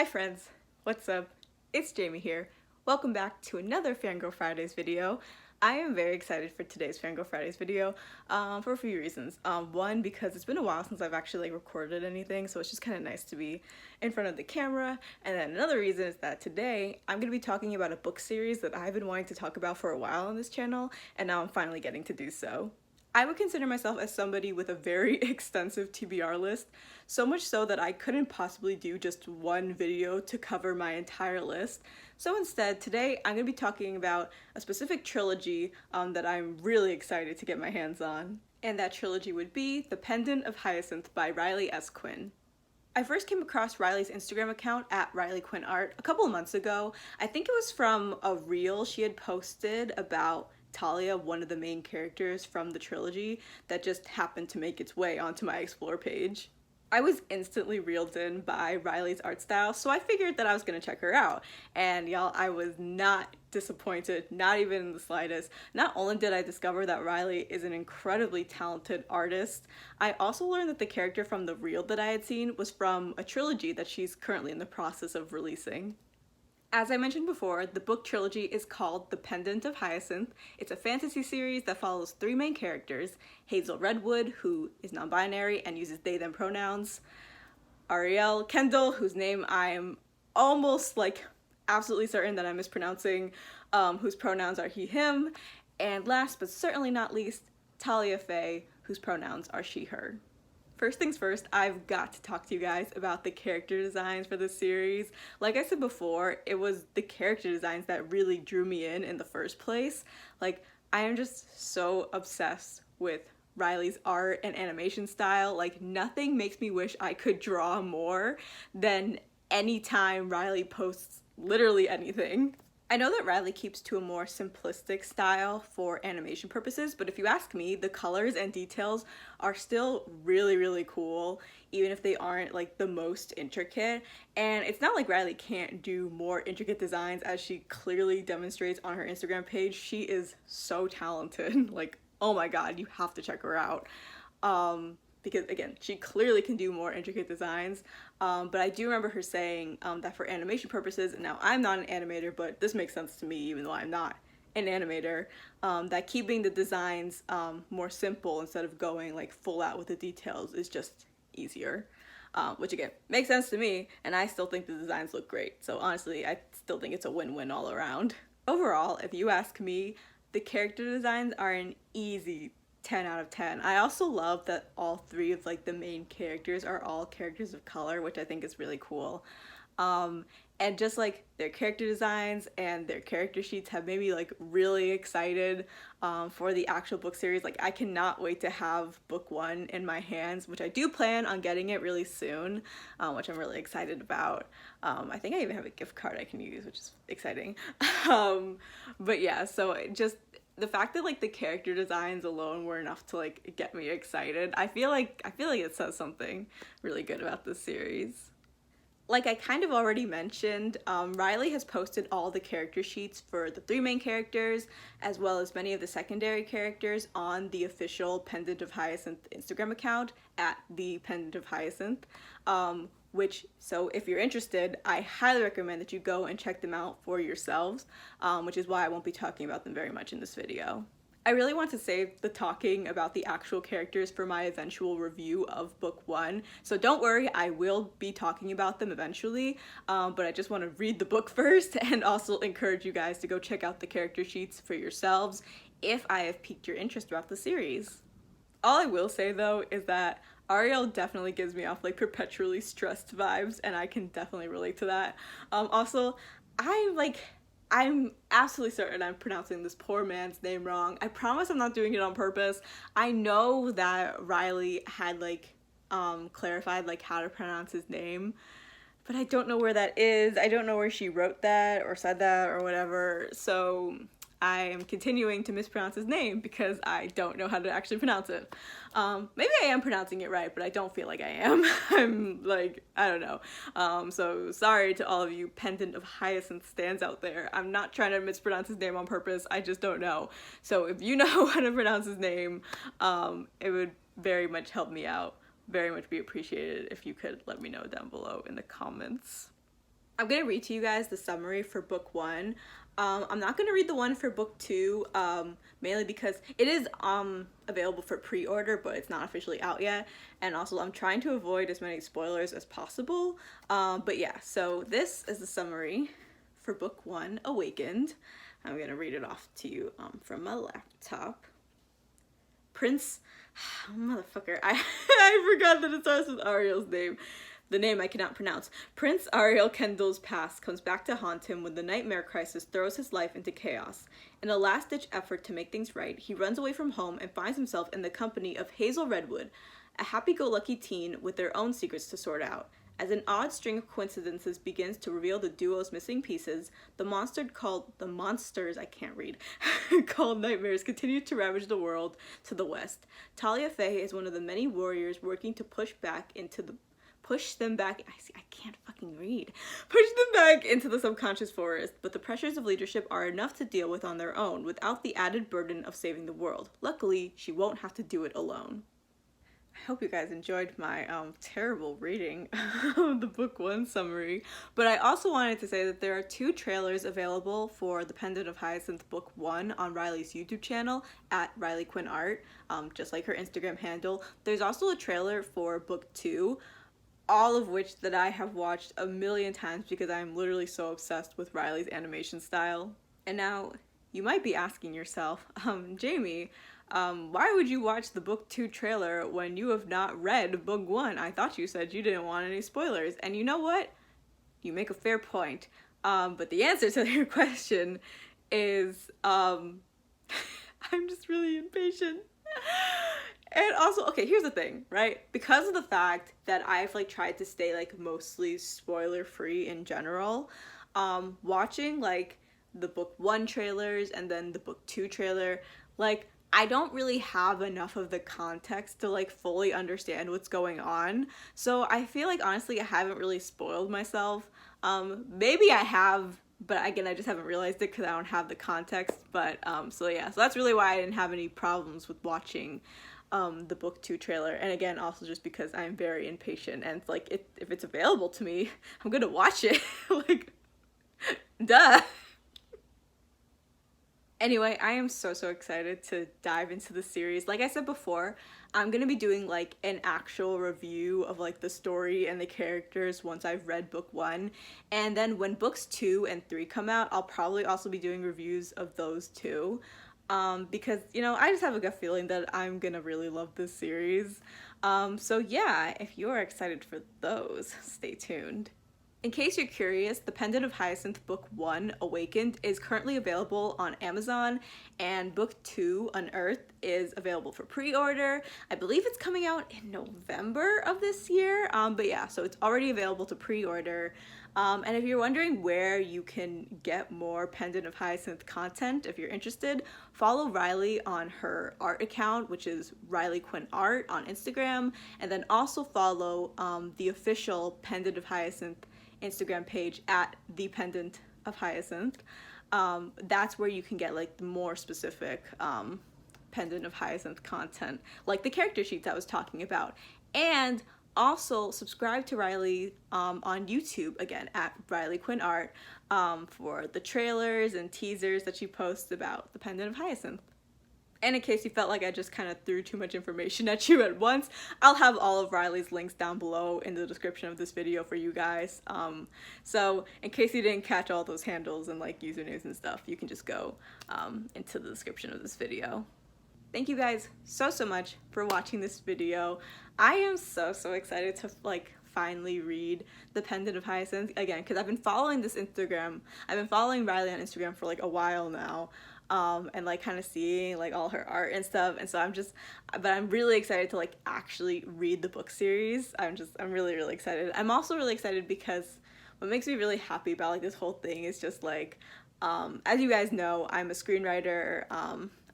Hi friends, what's up? It's Jaime here. Welcome back to another Fangirl Fridays video. I am very excited for today's Fangirl Fridays video for a few reasons. One, because it's been a while since I've actually recorded anything, so it's just kind of nice to be in front of the camera. And then another reason is that today I'm going to be talking about a book series that I've been wanting to talk about for a while on this channel, and now I'm finally getting to do so. I would consider myself as somebody with a very extensive TBR list, so much so that I couldn't possibly do just one video to cover my entire list. So instead, today I'm going to be talking about a specific trilogy that I'm really excited to get my hands on. And that trilogy would be The Pendant of Hyacinth by Riley S. Quinn. I first came across Riley's Instagram account at RileyQuinnArt a couple of months ago. I think it was from a reel she had posted about Talia, one of the main characters from the trilogy, that just happened to make its way onto my Explore page. I was instantly reeled in by Riley's art style, so I figured that I was gonna check her out. And y'all, I was not disappointed, not even in the slightest. Not only did I discover that Riley is an incredibly talented artist, I also learned that the character from the reel that I had seen was from a trilogy that she's currently in the process of releasing. As I mentioned before, the book trilogy is called The Pendant of Hyacinth. It's a fantasy series that follows three main characters: Hazel Redwood, who is non-binary and uses they/them pronouns; Ariel Kendall, whose name I am almost absolutely certain that I'm mispronouncing, whose pronouns are he/him; and last but certainly not least, Talia Faye, whose pronouns are she/her. First things first, I've got to talk to you guys about the character designs for this series. Like I said before, it was the character designs that really drew me in the first place. Like, I am just so obsessed with Riley's art and animation style. Like, nothing makes me wish I could draw more than anytime Riley posts literally anything. I know that Riley keeps to a more simplistic style for animation purposes, but if you ask me, the colors and details are still really, really cool, even if they aren't like the most intricate. And it's not like Riley can't do more intricate designs, as she clearly demonstrates on her Instagram page. She is so talented. Like, oh my god, you have to check her out. Because again, she clearly can do more intricate designs, but I do remember her saying that for animation purposes, and now I'm not an animator, but this makes sense to me even though I'm not an animator, that keeping the designs more simple instead of going like full out with the details is just easier, which again, makes sense to me, and I still think the designs look great. So honestly, I still think it's a win-win all around. Overall, if you ask me, the character designs are an easy 10 out of 10. I also love that all three of like the main characters are all characters of color, which I think is really cool. And just like their character designs and their character sheets have made me like really excited for the actual book series. Like, I cannot wait to have book one in my hands, which I do plan on getting it really soon, which I'm really excited about. I think I even have a gift card I can use, which is exciting. But yeah, so just the fact that like the character designs alone were enough to like get me excited, I feel like it says something really good about this series. Like I kind of already mentioned, Riley has posted all the character sheets for the three main characters, as well as many of the secondary characters, on the official Pendant of Hyacinth Instagram account at the Pendant of Hyacinth. So if you're interested, I highly recommend that you go and check them out for yourselves, which is why I won't be talking about them very much in this video. I really want to save the talking about the actual characters for my eventual review of book one, so don't worry, I will be talking about them eventually, but I just want to read the book first and also encourage you guys to go check out the character sheets for yourselves if I have piqued your interest about the series. All I will say though is that Ariel definitely gives me off like perpetually stressed vibes, and I can definitely relate to that. Also, I'm absolutely certain I'm pronouncing this poor man's name wrong. I promise I'm not doing it on purpose. I know that Riley had clarified like how to pronounce his name, but I don't know where that is. I don't know where she wrote that or said that or whatever. So I am continuing to mispronounce his name because I don't know how to actually pronounce it. Maybe I am pronouncing it right, but I don't feel like I am. I'm like, I don't know. So sorry to all of you Pendant of Hyacinth stands out there. I'm not trying to mispronounce his name on purpose. I just don't know. So if you know how to pronounce his name, it would very much help me out. Very much be appreciated if you could let me know down below in the comments. I'm gonna read to you guys the summary for book 1. I'm not gonna read the one for book 2, mainly because it is available for pre-order, but it's not officially out yet, and also I'm trying to avoid as many spoilers as possible. But yeah, so this is the summary for book 1, Awakened. I'm gonna read it off to you from my laptop. Prince, motherfucker, I forgot that it starts with Ariel's name. The name I cannot pronounce. Prince Ariel Kendall's past comes back to haunt him when the nightmare crisis throws his life into chaos. In a last-ditch effort to make things right, he runs away from home and finds himself in the company of Hazel Redwood, a happy-go-lucky teen with their own secrets to sort out. As an odd string of coincidences begins to reveal the duo's missing pieces, the monsters called nightmares continue to ravage the world to the west. Talia Faye is one of the many warriors working to push them back into the subconscious forest, but the pressures of leadership are enough to deal with on their own without the added burden of saving the world. Luckily, she won't have to do it alone. I hope you guys enjoyed my terrible reading of the book 1 summary, but I also wanted to say that there are 2 trailers available for the Pendant of Hyacinth book 1 on Riley's YouTube channel at Riley Quinn Art, just like her Instagram handle. There's also a trailer for book 2, all of which that I have watched a million times because I'm literally so obsessed with Riley's animation style. And now you might be asking yourself, Jaime, why would you watch the book 2 trailer when you have not read book 1? I thought you said you didn't want any spoilers. And you know what? You make a fair point. But the answer to your question is, I'm just really impatient. And also, okay, here's the thing, right? Because of the fact that I've like tried to stay like mostly spoiler free in general, watching like the book 1 trailers and then the book 2 trailer, like I don't really have enough of the context to like fully understand what's going on. So I feel like honestly I haven't really spoiled myself. Maybe I have, but again I just haven't realized it because I don't have the context. But so yeah, so that's really why I didn't have any problems with watching the book 2 trailer. And again, also just because I'm very impatient and like if it's available to me, I'm gonna watch it. Like, duh. Anyway, I am so excited to dive into the series. Like I said before, I'm gonna be doing like an actual review of like the story and the characters once I've read book 1. And then when books 2 and 3 come out, I'll probably also be doing reviews of those too. Because, you know, I just have a gut feeling that I'm gonna really love this series. So yeah, if you're excited for those, stay tuned. In case you're curious, The Pendant of Hyacinth Book 1, Awakened, is currently available on Amazon, and Book 2, Unearthed, is available for pre-order. I believe it's coming out in November of this year, but yeah, so it's already available to pre-order. And if you're wondering where you can get more Pendant of Hyacinth content, if you're interested, follow Riley on her art account, which is Riley Quinn Art on Instagram, and then also follow the official Pendant of Hyacinth Instagram page at the Pendant of Hyacinth. That's where you can get like the more specific Pendant of Hyacinth content, like the character sheets I was talking about. And also subscribe to Riley on YouTube, again at Riley Quinn Art, for the trailers and teasers that she posts about the Pendant of Hyacinth. And in case you felt like I just kind of threw too much information at you at once, I'll have all of Riley's links down below in the description of this video for you guys. So in case you didn't catch all those handles and like usernames and stuff, you can just go into the description of this video. Thank you guys so much for watching this video. I am so excited to like finally read The Pendant of Hyacinth again, because I've been following Riley on Instagram for like a while now. And like kind of seeing like all her art and stuff, and so I'm really excited to like actually read the book series. I'm really excited. I'm also really excited because what makes me really happy about like this whole thing is just like, as you guys know, I'm a screenwriter.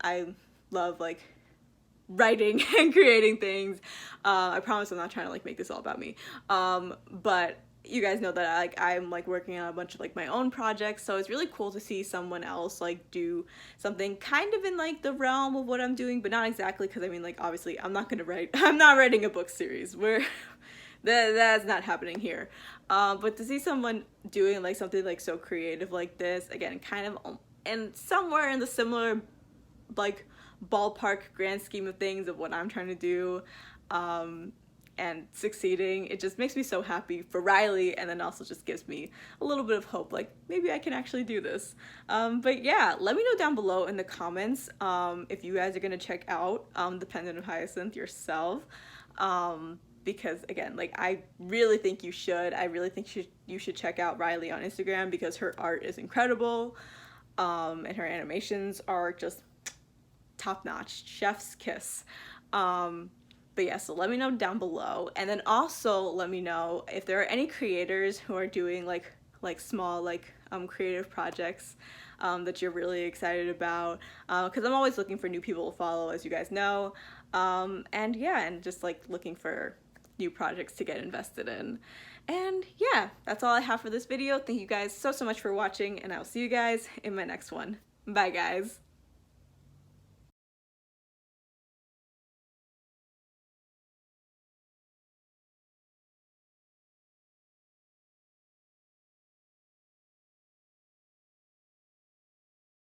I love like writing and creating things. I promise I'm not trying to like make this all about me, but you guys know that I'm like working on a bunch of like my own projects, so it's really cool to see someone else like do something kind of in like the realm of what I'm doing, but not exactly, because I mean like obviously I'm not writing a book series. That's not happening here. But to see someone doing like something like so creative like this, again, kind of and somewhere in the similar like ballpark grand scheme of things of what I'm trying to do, and succeeding, it just makes me so happy for Riley, and then also just gives me a little bit of hope, like maybe I can actually do this. But yeah, let me know down below in the comments if you guys are gonna check out the Pendant of Hyacinth yourself, because again, like I really think you should. I really think you should check out Riley on Instagram because her art is incredible, and her animations are just top-notch, chef's kiss. But yeah, so let me know down below, and then also let me know if there are any creators who are doing like small like creative projects that you're really excited about, because I'm always looking for new people to follow, as you guys know, and yeah, and just like looking for new projects to get invested in. And yeah, that's all I have for this video. Thank you guys so much for watching, and I'll see you guys in my next one. Bye guys.